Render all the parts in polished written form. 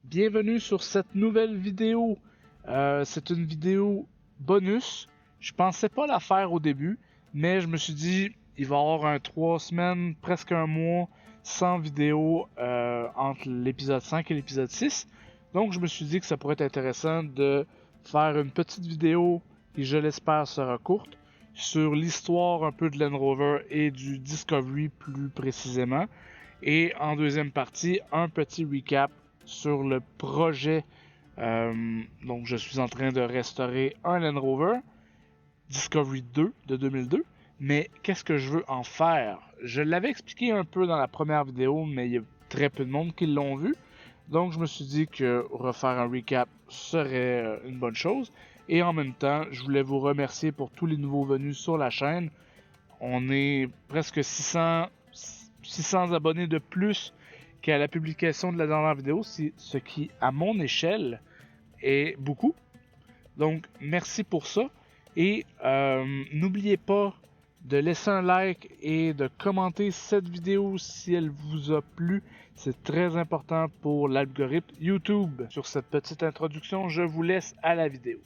bienvenue sur cette nouvelle vidéo. C'est une vidéo bonus. Je pensais pas la faire au début, mais je me suis dit il va y avoir 3 semaines, presque un mois sans vidéo entre l'épisode 5 et l'épisode 6. Donc je me suis dit que ça pourrait être intéressant de faire une petite vidéo qui, je l'espère, sera courte sur l'histoire un peu de Land Rover et du Discovery plus précisément. Et en deuxième partie, un petit recap sur le projet. Donc je suis en train de restaurer un Land Rover Discovery 2 de 2002. Mais qu'est-ce que je veux en faire? Je l'avais expliqué un peu dans la première vidéo, mais il y a très peu de monde qui l'ont vu. Donc je me suis dit que refaire un recap serait une bonne chose. Et en même temps, je voulais vous remercier pour tous les nouveaux venus sur la chaîne. On est presque 600 abonnés de plus qu'à la publication de la dernière vidéo, ce qui, à mon échelle, est beaucoup. Donc, merci pour ça. Et n'oubliez pas de laisser un like et de commenter cette vidéo si elle vous a plu. C'est très important pour l'algorithme YouTube. Sur cette petite introduction, je vous laisse à la vidéo.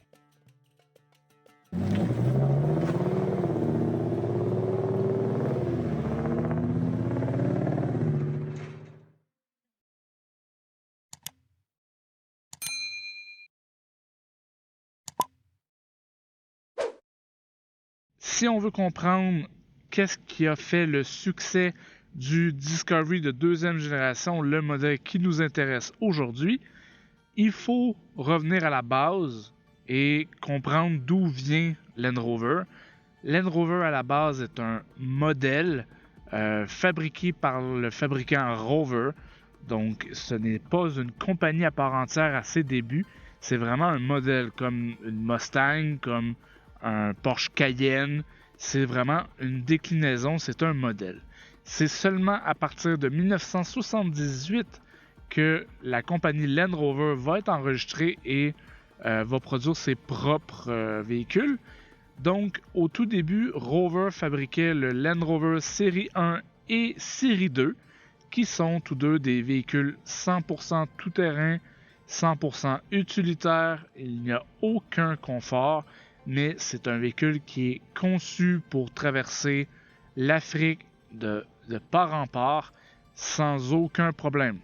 Si on veut comprendre qu'est-ce qui a fait le succès du Discovery de deuxième génération, le modèle qui nous intéresse aujourd'hui, il faut revenir à la base et comprendre d'où vient Land Rover. Land Rover à la base est un modèle fabriqué par le fabricant Rover. Donc ce n'est pas une compagnie à part entière à ses débuts. C'est vraiment un modèle comme une Mustang, comme un Porsche Cayenne. C'est vraiment une déclinaison, c'est un modèle. C'est seulement à partir de 1978 que la compagnie Land Rover va être enregistrée et va produire ses propres véhicules. Donc, au tout début, Rover fabriquait le Land Rover Série 1 et Série 2, qui sont tous deux des véhicules 100% tout-terrain, 100% utilitaire. Il n'y a aucun confort, mais c'est un véhicule qui est conçu pour traverser l'Afrique de part en part sans aucun problème.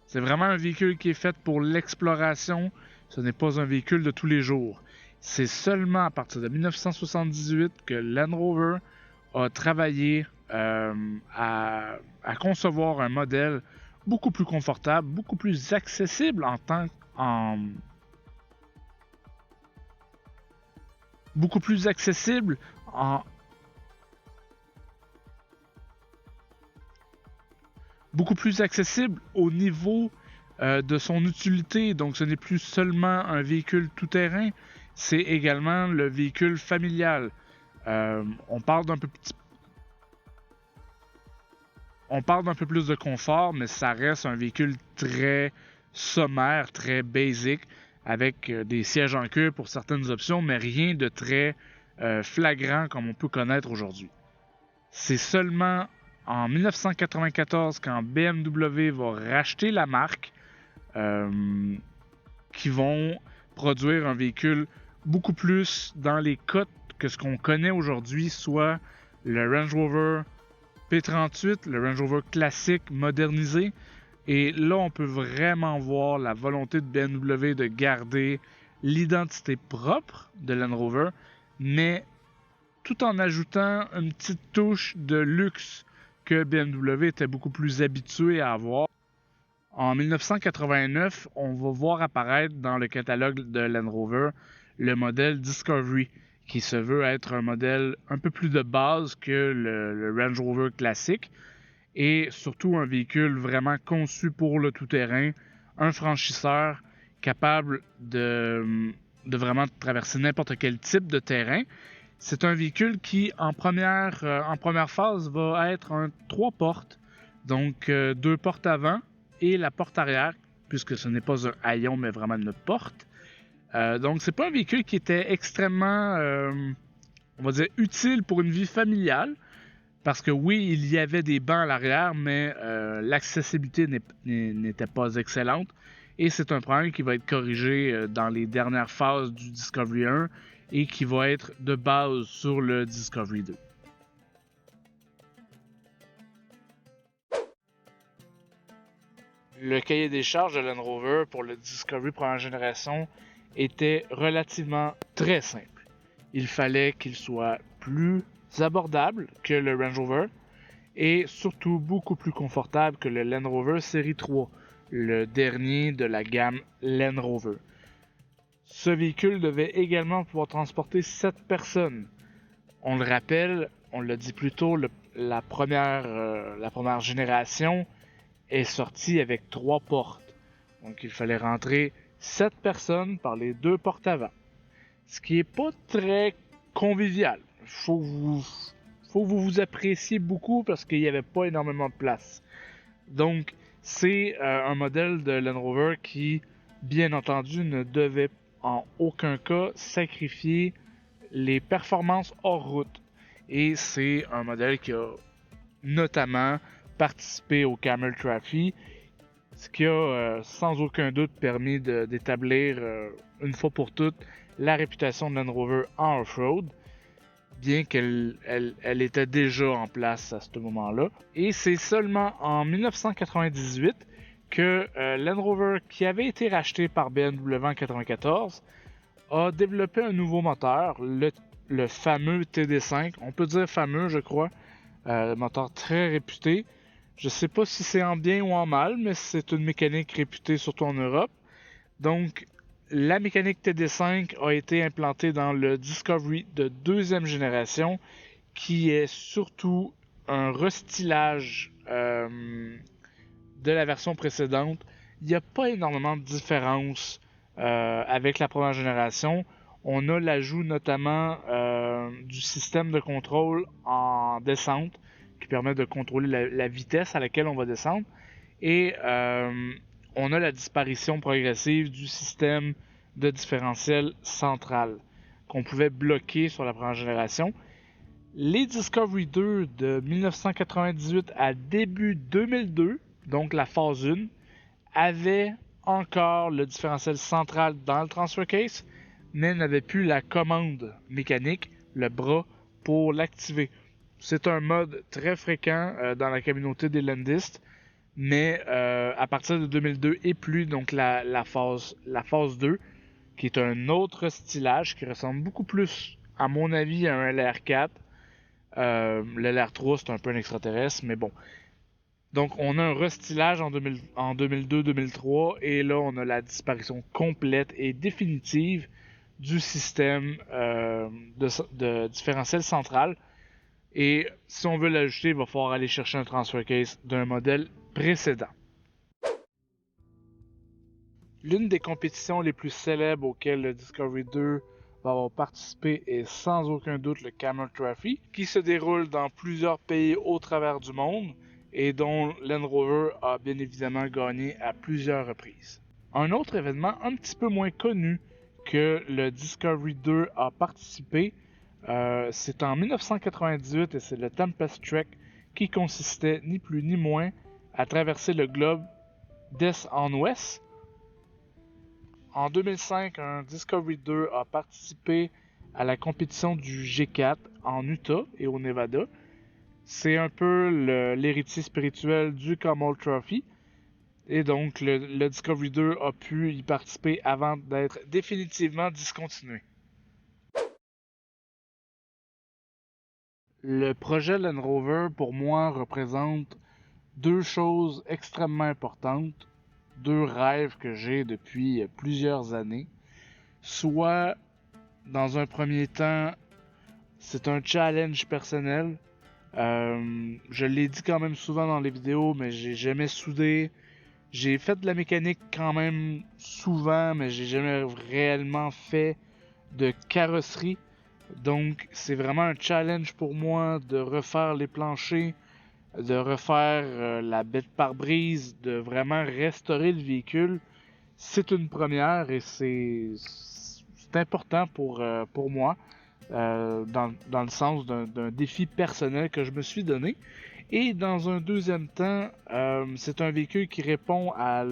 C'est vraiment un véhicule qui est fait pour l'exploration. Ce n'est pas un véhicule de tous les jours. C'est seulement à partir de 1978 que Land Rover a travaillé à concevoir un modèle beaucoup plus confortable, beaucoup plus accessible beaucoup plus accessible au niveau de son utilité. Donc ce n'est plus seulement un véhicule tout-terrain, c'est également le véhicule familial. On parle d'un peu plus de confort, mais ça reste un véhicule très sommaire, très basic, avec des sièges en cuir pour certaines options, mais rien de très flagrant comme on peut connaître aujourd'hui. C'est seulement en 1994, quand BMW va racheter la marque, qui vont produire un véhicule beaucoup plus dans les cotes que ce qu'on connaît aujourd'hui, soit le Range Rover P38, le Range Rover classique modernisé. Et là, on peut vraiment voir la volonté de BMW de garder l'identité propre de Land Rover, mais tout en ajoutant une petite touche de luxe que BMW était beaucoup plus habitué à avoir. En 1989, on va voir apparaître dans le catalogue de Land Rover le modèle Discovery, qui se veut être un modèle un peu plus de base que le Range Rover classique, et surtout un véhicule vraiment conçu pour le tout-terrain, un franchisseur capable de vraiment traverser n'importe quel type de terrain. C'est un véhicule qui, en première phase, va être un 3 portes, donc 2 portes avant et la porte arrière, puisque ce n'est pas un haillon, mais vraiment une porte. Donc, c'est pas un véhicule qui était extrêmement, on va dire, utile pour une vie familiale, parce que oui, il y avait des bancs à l'arrière, mais l'accessibilité n'était pas excellente. Et c'est un problème qui va être corrigé dans les dernières phases du Discovery 1 et qui va être de base sur le Discovery 2. Le cahier des charges de Land Rover pour le Discovery première génération était relativement très simple. Il fallait qu'il soit plus abordable que le Range Rover et surtout beaucoup plus confortable que le Land Rover Série 3, le dernier de la gamme Land Rover. Ce véhicule devait également pouvoir transporter 7 personnes. On le rappelle, on l'a dit plus tôt, la première génération est sortie avec 3 portes. Donc il fallait rentrer 7 personnes par les 2 portes avant. Ce qui est pas très convivial. Faut que vous appréciez beaucoup parce qu'il n'y avait pas énormément de place. Donc c'est un modèle de Land Rover qui, bien entendu, ne devait en aucun cas sacrifier les performances hors route. Et c'est un modèle qui a notamment participé au Camel Trophy, ce qui a sans aucun doute permis d'établir une fois pour toutes la réputation de Land Rover en off-road, bien qu'elle était déjà en place à ce moment-là. Et c'est seulement en 1998 que Land Rover, qui avait été racheté par BMW en 1994, a développé un nouveau moteur, le fameux TD5. On peut dire fameux, je crois. Moteur très réputé. Je sais pas si c'est en bien ou en mal, mais c'est une mécanique réputée surtout en Europe. Donc, la mécanique TD5 a été implantée dans le Discovery de deuxième génération, qui est surtout un restylage de la version précédente. Il n'y a pas énormément de différence avec la première génération. On a l'ajout notamment du système de contrôle en descente qui permet de contrôler la vitesse à laquelle on va descendre. Et on a la disparition progressive du système de différentiel central qu'on pouvait bloquer sur la première génération. Les Discovery 2 de 1998 à début 2002, donc la phase 1, avaient encore le différentiel central dans le transfer case, mais n'avaient plus la commande mécanique, le bras, pour l'activer. C'est un mode très fréquent dans la communauté des landistes, mais à partir de 2002 et plus, donc la phase 2, qui est un autre stylage qui ressemble beaucoup plus, à mon avis, à un LR4. Le LR3, c'est un peu un extraterrestre, mais bon. Donc, on a un restylage en 2002-2003, et là, on a la disparition complète et définitive du système de différentiel central. Et si on veut l'ajouter, il va falloir aller chercher un transfer case d'un modèle précédent. L'une des compétitions les plus célèbres auxquelles le Discovery 2 va avoir participé est sans aucun doute le Camel Trophy, qui se déroule dans plusieurs pays au travers du monde et dont Land Rover a bien évidemment gagné à plusieurs reprises. Un autre événement un petit peu moins connu que le Discovery 2 a participé, c'est en 1998 et c'est le Tempest Trek qui consistait ni plus ni moins à traverser le globe d'est en ouest. En 2005, un Discovery 2 a participé à la compétition du G4 en Utah et au Nevada. C'est un peu l'héritier spirituel du Camel Trophy. Et donc, le Discovery 2 a pu y participer avant d'être définitivement discontinué. Le projet Land Rover, pour moi, représente deux choses extrêmement importantes, deux rêves que j'ai depuis plusieurs années. Soit, dans un premier temps, c'est un challenge personnel. Je l'ai dit quand même souvent dans les vidéos, mais j'ai jamais soudé. J'ai fait de la mécanique quand même souvent, mais j'ai jamais réellement fait de carrosserie. Donc, c'est vraiment un challenge pour moi de refaire les planchers, de refaire la baie de pare-brise, de vraiment restaurer le véhicule. C'est une première et c'est important pour moi, dans le sens d'un défi personnel que je me suis donné. Et dans un deuxième temps, c'est un véhicule qui répond à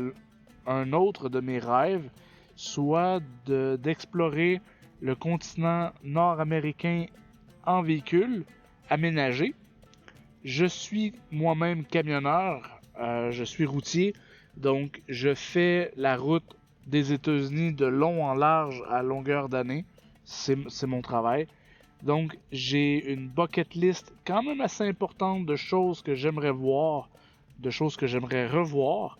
un autre de mes rêves, soit d'explorer le continent nord-américain en véhicule aménagé. Je suis moi-même camionneur, je suis routier, donc je fais la route des États-Unis de long en large à longueur d'année. C'est mon travail. Donc j'ai une bucket list quand même assez importante de choses que j'aimerais voir, de choses que j'aimerais revoir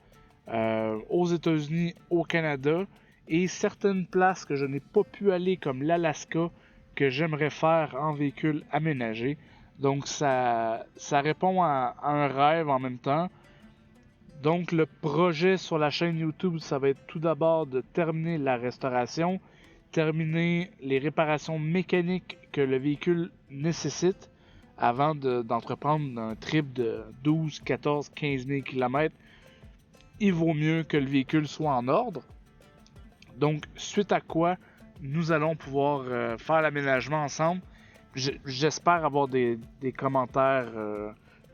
aux États-Unis, au Canada, et certaines places que je n'ai pas pu aller comme l'Alaska que j'aimerais faire en véhicule aménagé. Donc ça répond à un rêve en même temps. Donc le projet sur la chaîne YouTube, ça va être tout d'abord de terminer la restauration, terminer les réparations mécaniques que le véhicule nécessite avant d'entreprendre un trip de 12, 14, 15 000 km. Il vaut mieux que le véhicule soit en ordre. Donc, suite à quoi, nous allons pouvoir faire l'aménagement ensemble. J'espère avoir des commentaires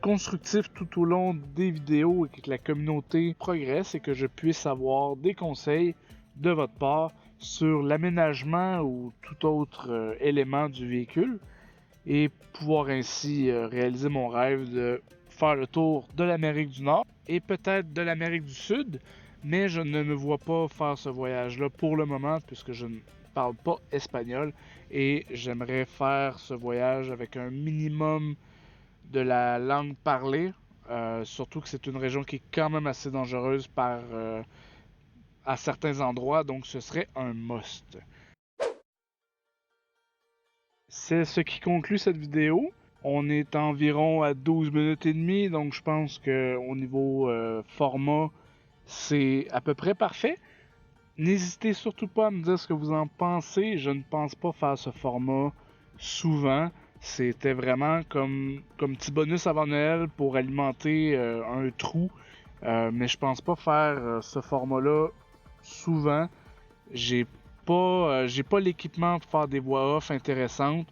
constructifs tout au long des vidéos et que la communauté progresse et que je puisse avoir des conseils de votre part sur l'aménagement ou tout autre élément du véhicule et pouvoir ainsi réaliser mon rêve de faire le tour de l'Amérique du Nord et peut-être de l'Amérique du Sud, mais je ne me vois pas faire ce voyage-là pour le moment puisque je ne parle pas espagnol et j'aimerais faire ce voyage avec un minimum de la langue parlée, surtout que c'est une région qui est quand même assez dangereuse à certains endroits, donc ce serait un must. C'est ce qui conclut cette vidéo. On est environ à 12 minutes et demie, donc je pense qu'au niveau format, c'est à peu près parfait. N'hésitez surtout pas à me dire ce que vous en pensez. Je ne pense pas faire ce format souvent. C'était vraiment comme petit bonus avant Noël pour alimenter un trou. Mais je pense pas faire ce format-là souvent. J'ai pas l'équipement pour faire des voix off intéressantes.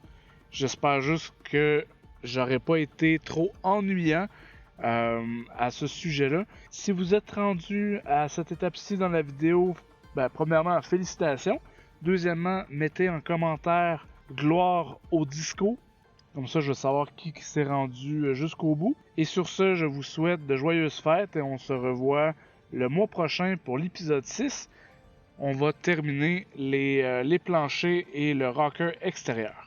J'espère juste que j'aurais pas été trop ennuyant à ce sujet-là. Si vous êtes rendu à cette étape-ci dans la vidéo, premièrement, félicitations. Deuxièmement, mettez en commentaire gloire au disco. Comme ça, je veux savoir qui s'est rendu jusqu'au bout. Et sur ce, je vous souhaite de joyeuses fêtes et on se revoit le mois prochain pour l'épisode 6. On va terminer les planchers et le rocker extérieur.